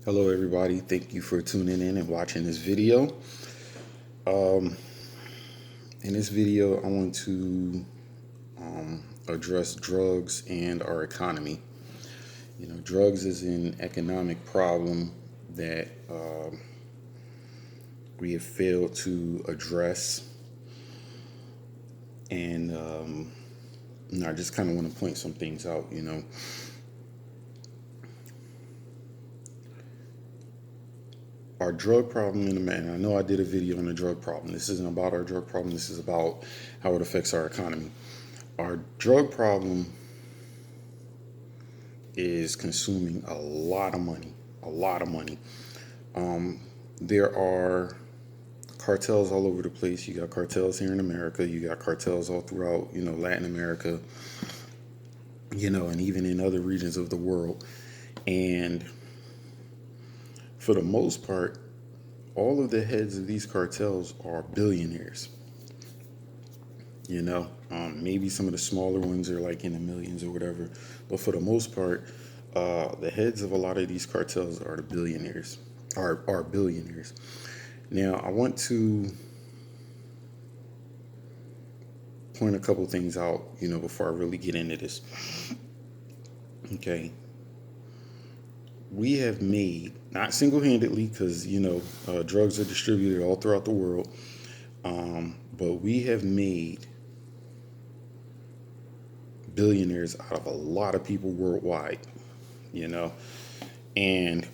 Hello, everybody. Thank you for tuning in and watching this video. Um, in this video, I want to address drugs and our economy. Drugs is an economic problem that we have failed to address. And I just kind of want to point some things out. Our drug problem in America. I know I did a video on the drug problem. This isn't about our drug problem. This is about how it affects our economy. Our drug problem is consuming a lot of money, a lot of money. There are cartels all over the place. You got cartels here in America. You got cartels all throughout, Latin America, and even in other regions of the world. And for the most part, all of the heads of these cartels are billionaires. Maybe some of the smaller ones are like in the millions or whatever, but for the most part, the heads of a lot of these cartels are the billionaires, are billionaires. Now, I want to point a couple things out, before I really get into this. Okay. We have made, not single-handedly, because, drugs are distributed all throughout the world, but we have made billionaires out of a lot of people worldwide, and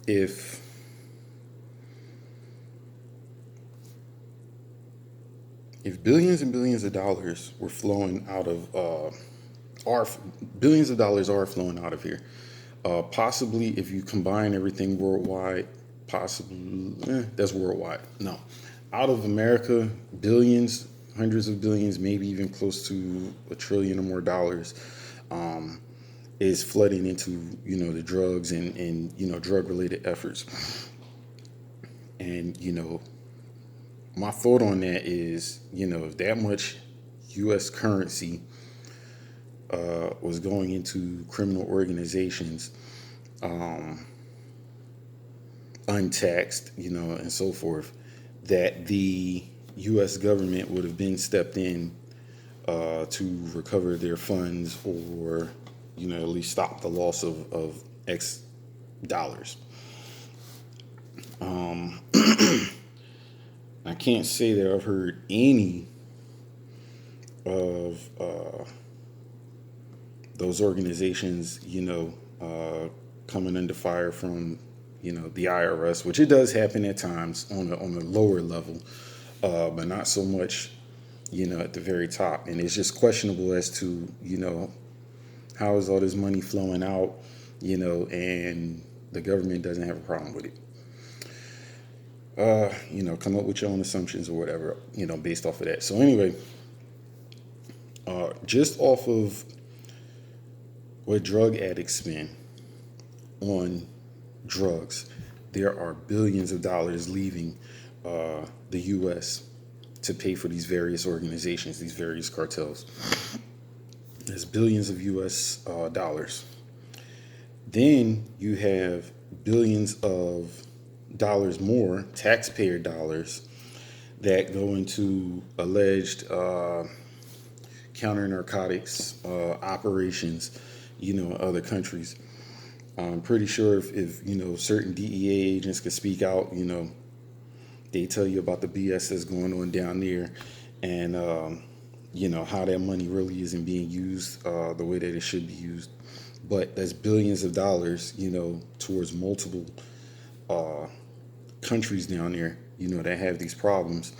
if billions and billions of dollars were flowing out of our billions of dollars are flowing out of here, possibly if you combine everything worldwide, possibly that's worldwide. No, out of America, billions, hundreds of billions, maybe even close to a trillion or more dollars, is flooding into the drugs and drug related efforts. And my thought on that is, if that much U.S. currency was going into criminal organizations, untaxed, and so forth, that the U.S. government would have been stepped in to recover their funds, or at least stop the loss of X dollars. I can't say that I've heard any of those organizations, coming under fire from, the IRS, which it does happen at times on a lower level, but not so much, at the very top. And it's just questionable as to, how is all this money flowing out, and the government doesn't have a problem with it. Come up with your own assumptions or whatever, based off of that. So anyway, just off of what drug addicts spend on drugs, there are billions of dollars leaving the U.S. to pay for these various organizations, these various cartels. There's billions of U.S. Dollars. Then you have billions of dollars more, taxpayer dollars, that go into alleged counter narcotics operations, in other countries. I'm pretty sure if certain DEA agents could speak out, they tell you about the BS that's going on down there, and how that money really isn't being used the way that it should be used. But that's billions of dollars, towards multiple countries down there, that have these problems.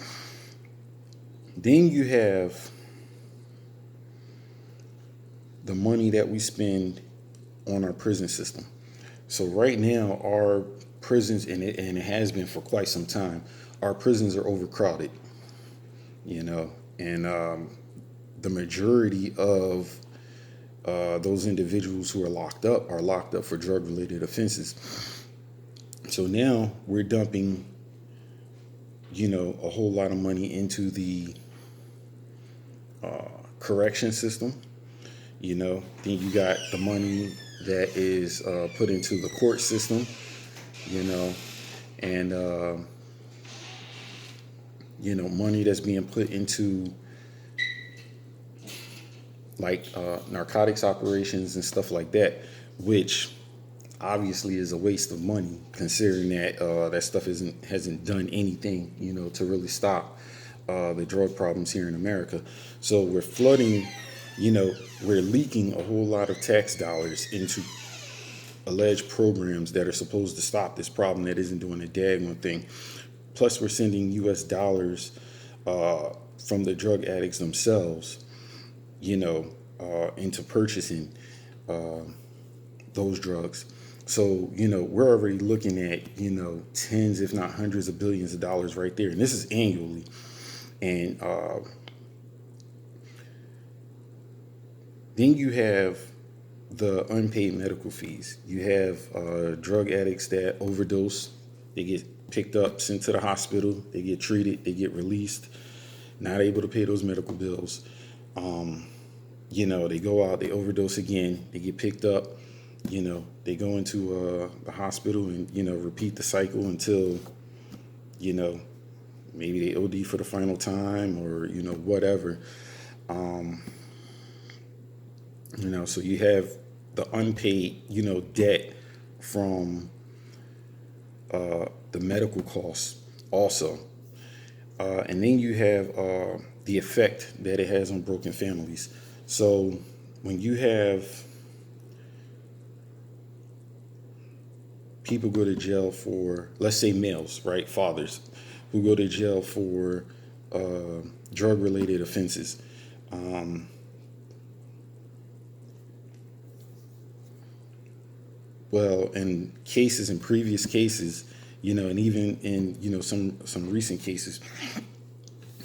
Then you have the money that we spend on our prison system. So right now, our prisons, and it has been for quite some time, our prisons are overcrowded, and the majority of those individuals who are locked up for drug-related offenses. So now we're dumping, a whole lot of money into the correction system, Then you got the money that is put into the court system, you know, and money that's being put into like narcotics operations and stuff like that, which obviously is a waste of money considering that that stuff hasn't done anything, to really stop the drug problems here in America. So we're flooding, we're leaking a whole lot of tax dollars into alleged programs that are supposed to stop this problem that isn't doing a daggone thing. Plus, we're sending U.S. dollars from the drug addicts themselves, into purchasing those drugs. So, we're already looking at, tens, if not hundreds of billions of dollars right there. And this is annually. And then you have the unpaid medical fees. You have drug addicts that overdose. They get picked up, sent to the hospital. They get treated. They get released. Not able to pay those medical bills. They go out, they overdose again. They get picked up. They go into the hospital and, repeat the cycle until, maybe they OD for the final time or, whatever. So you have the unpaid, debt from the medical costs also. And then you have the effect that it has on broken families. So when you have people go to jail for, let's say males, right, fathers, who go to jail for drug-related offenses, well, in previous cases, and even in, some recent cases,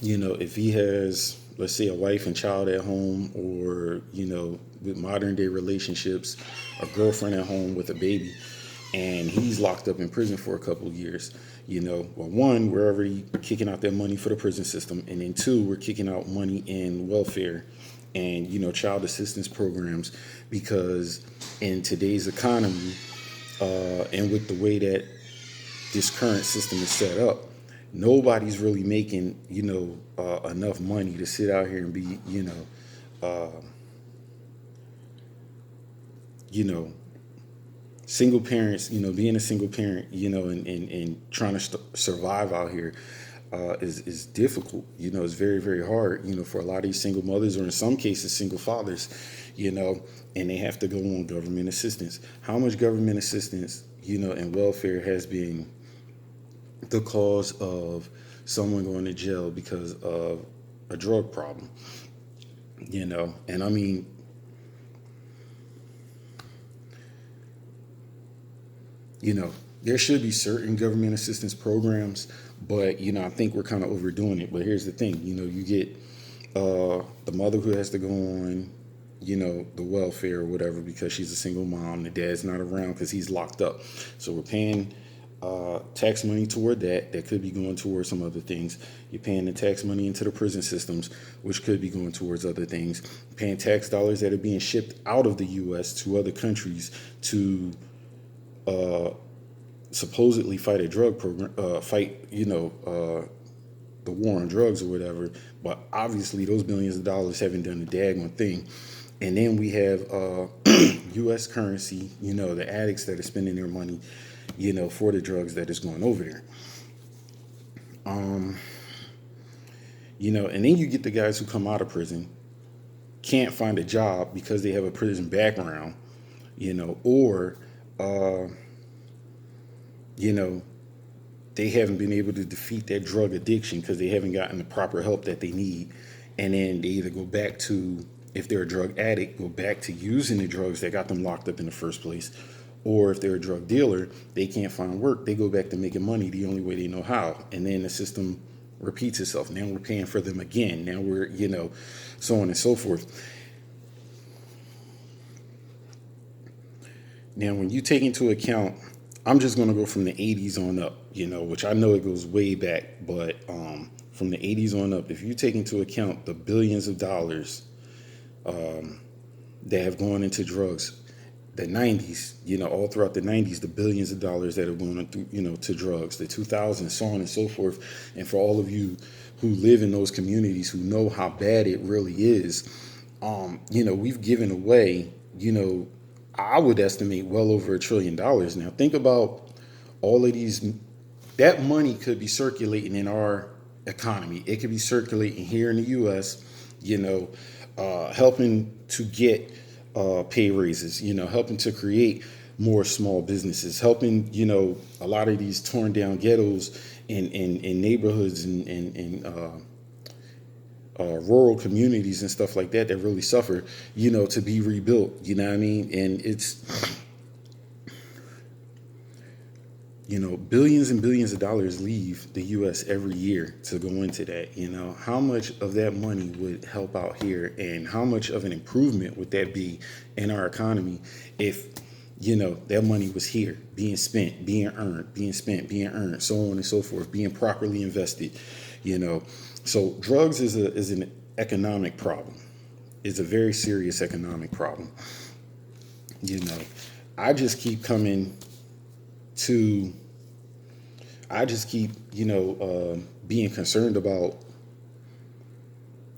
if he has, let's say, a wife and child at home, or, with modern day relationships, a girlfriend at home with a baby, and he's locked up in prison for a couple of years, well, one, we're already kicking out that money for the prison system. And then two, we're kicking out money in welfare and, child assistance programs, because in today's economy, and with the way that this current system is set up, nobody's really making, enough money to sit out here and be, single parents, being a single parent, and trying to survive out here is difficult. It's very, very hard, for a lot of these single mothers, or in some cases, single fathers, and they have to go on government assistance. How much government assistance, and welfare has been the cause of someone going to jail because of a drug problem, and I mean, there should be certain government assistance programs, but, I think we're kind of overdoing it. But here's the thing, you get the mother who has to go on, the welfare or whatever because she's a single mom. The dad's not around because he's locked up. So we're paying tax money toward that. That could be going towards some other things. You're paying the tax money into the prison systems, which could be going towards other things. Paying tax dollars that are being shipped out of the U.S. to other countries to supposedly fight a drug program, the war on drugs or whatever. But obviously those billions of dollars haven't done a daggone thing. And then we have U.S. currency, the addicts that are spending their money, for the drugs that is going over there. And then you get the guys who come out of prison, can't find a job because they have a prison background, or they haven't been able to defeat that drug addiction because they haven't gotten the proper help that they need. And then they either go back to, if they're a drug addict, go back to using the drugs that got them locked up in the first place. Or if they're a drug dealer, they can't find work. They go back to making money the only way they know how. And then the system repeats itself. Now we're paying for them again. Now we're, so on and so forth. Now, when you take into account, I'm just going to go from the 80s on up, which I know it goes way back, but from the 80s on up, if you take into account the billions of dollars that have gone into drugs. The 90s, all throughout the 90s, the billions of dollars that have gone through, to drugs. The 2000s, so on and so forth. And for all of you who live in those communities who know how bad it really is, we've given away, I would estimate well over $1 trillion. Now, think about all of these. That money could be circulating in our economy. It could be circulating here in the U.S. Helping to get pay raises. Helping to create more small businesses. Helping a lot of these torn down ghettos in neighborhoods and rural communities and stuff like that really suffer. To be rebuilt. You know what I mean? And it's billions and billions of dollars leave the U.S. every year to go into that. How much of that money would help out here, and how much of an improvement would that be in our economy if, that money was here, being spent, being earned, being spent, being earned, so on and so forth, being properly invested. So drugs is an economic problem. It's a very serious economic problem. I just keep coming to being concerned about,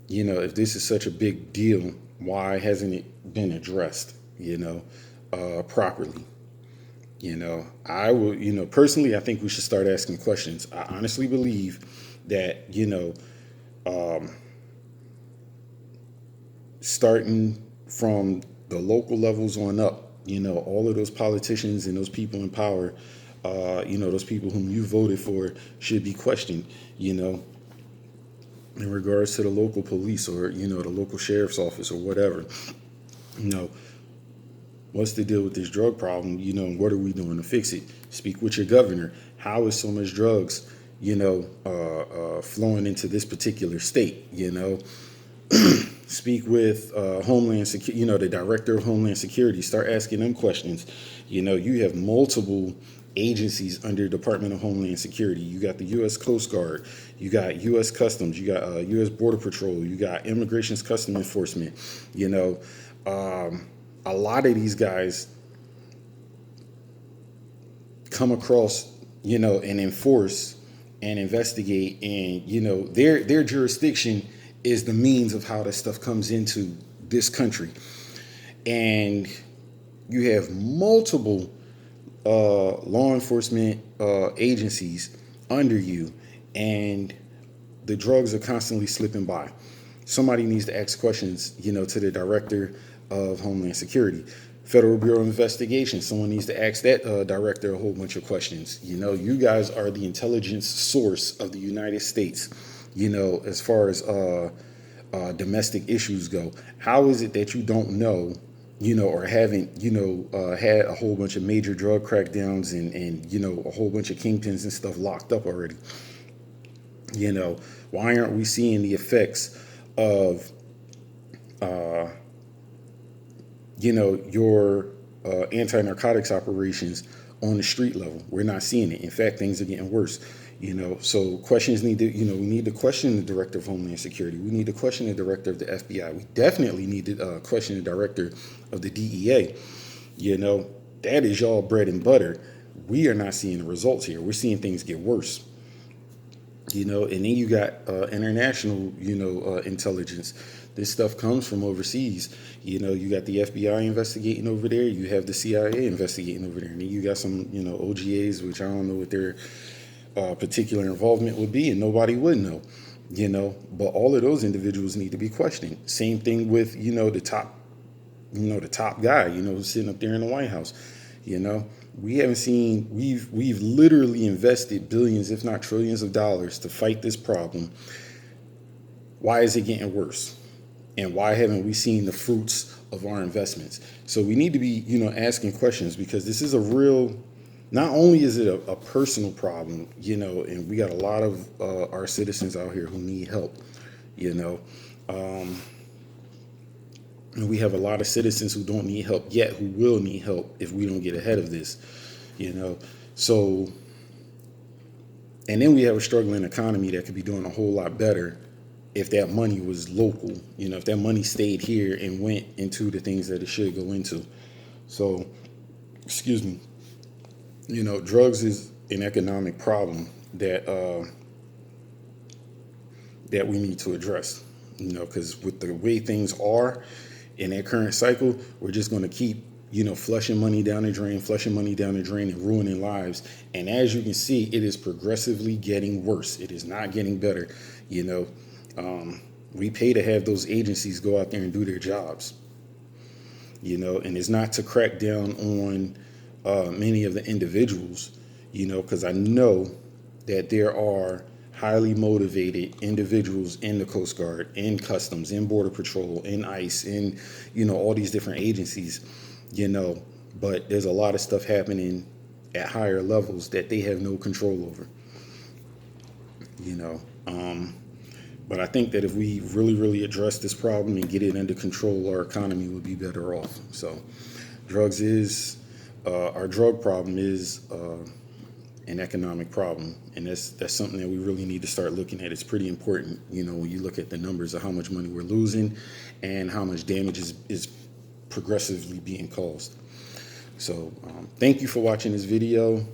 if this is such a big deal, why hasn't it been addressed, properly? I will, personally, I think we should start asking questions. I honestly believe that, starting from the local levels on up, all of those politicians and those people in power, those people whom you voted for should be questioned, in regards to the local police or, the local sheriff's office or whatever. What's the deal with this drug problem? What are we doing to fix it? Speak with your governor. How is so much drugs, flowing into this particular state? Speak with Homeland Security, the director of Homeland Security. Start asking them questions. You have multiple agencies under Department of Homeland Security. You got the U.S. Coast Guard, you got U.S. Customs, you got U.S. Border Patrol, you got Immigration's Custom Enforcement. A lot of these guys come across, and enforce and investigate, and their jurisdiction is the means of how this stuff comes into this country. And you have multiple law enforcement agencies under you, and the drugs are constantly slipping by. Somebody needs to ask questions, to the director of Homeland Security. Federal Bureau of Investigation, someone needs to ask that director a whole bunch of questions. You guys are the intelligence source of the United States, as far as domestic issues go. How is it that you don't know, or haven't, had a whole bunch of major drug crackdowns and a whole bunch of kingpins and stuff locked up already? Why aren't we seeing the effects of, your anti-narcotics operations on the street level? We're not seeing it. In fact, things are getting worse. So questions need to, we need to question the director of Homeland Security. We need to question the director of the FBI. We definitely need to question the director of the DEA. That is y'all bread and butter. We are not seeing the results here. We're seeing things get worse. And then you got international, intelligence. This stuff comes from overseas. You got the FBI investigating over there. You have the CIA investigating over there. And then you got some, OGAs, which I don't know what their particular involvement would be, and nobody would know. But all of those individuals need to be questioned. Same thing with, the top, the top guy, who's sitting up there in the White House. We haven't seen, we've literally invested billions, if not trillions of dollars to fight this problem. Why is it getting worse? And why haven't we seen the fruits of our investments? So we need to be, asking questions, because this is a real, not only is it a personal problem, and we got a lot of our citizens out here who need help, and we have a lot of citizens who don't need help yet, who will need help if we don't get ahead of this, So, and then we have a struggling economy that could be doing a whole lot better, if that money was local, if that money stayed here and went into the things that it should go into. So, excuse me, drugs is an economic problem that we need to address, because with the way things are in that current cycle, we're just going to keep, flushing money down the drain, and ruining lives. And as you can see, it is progressively getting worse. It is not getting better. We pay to have those agencies go out there and do their jobs, and it's not to crack down on many of the individuals, because I know that there are highly motivated individuals in the Coast Guard, in Customs, in Border Patrol, in ICE, in, all these different agencies, but there's a lot of stuff happening at higher levels that they have no control over, But I think that if we really, really address this problem and get it under control, our economy would be better off. So our drug problem is an economic problem. And that's something that we really need to start looking at. It's pretty important, when you look at the numbers of how much money we're losing and how much damage is progressively being caused. So thank you for watching this video.